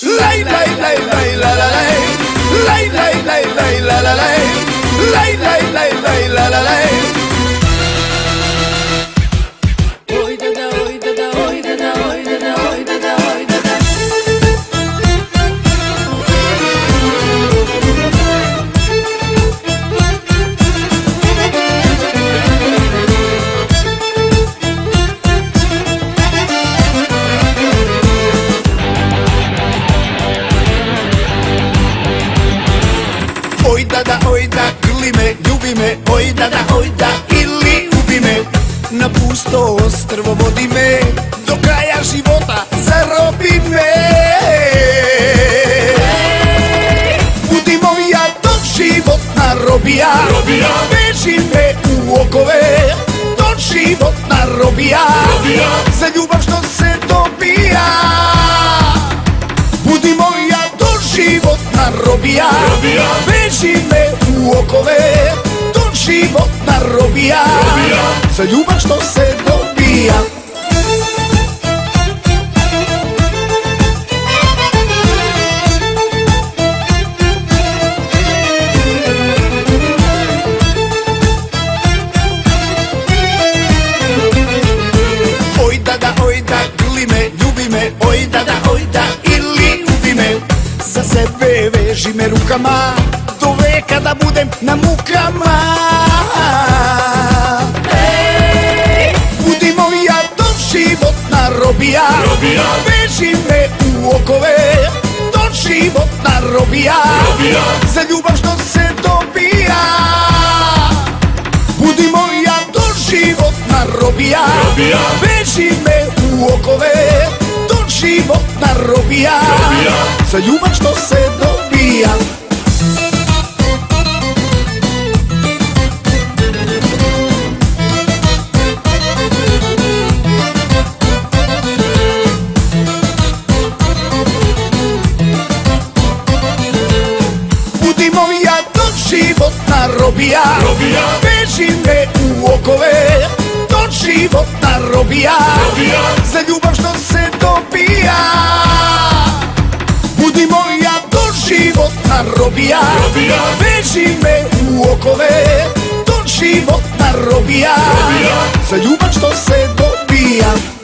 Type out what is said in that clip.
Laj, laj, laj, laj, la, la, laj. Laj, laj, laj, laj, la, la, laj. Laj, laj, laj, laj, la, la, laj. Oj dada, oj dada, oj dada, oj dada, oj dada, oj dada. Oj da, grli me, ljubi me, oj da, ili ubi me. Na pusto ostrvo vodi me, do kraja života zarobi me. Budi moja doživotna robija, veži me u okove, doživotna robija, za ljubav što se dobija. Budi moja doživotna robija, veži me u okove, doživotna robija, za ljubav što se dobija. Oj da, grli me, ljubi me, oj da, ili ubi me. Za sebe veži me rukama, do veka da budem na mukama. Budi moja doživotna robija, veži me u okove, doživotna robija, za ljubav što se dobija. Budi moja doživotna robija, veži me u okove, doživotna robija, za ljubav što se dobija. Budi moja doživotna robija, veži me u okove, doživotna robija, za ljubav što se dobija. Budi moja doživotna robija, veži me u okove, doživotna robija, za ljubav što se dobija.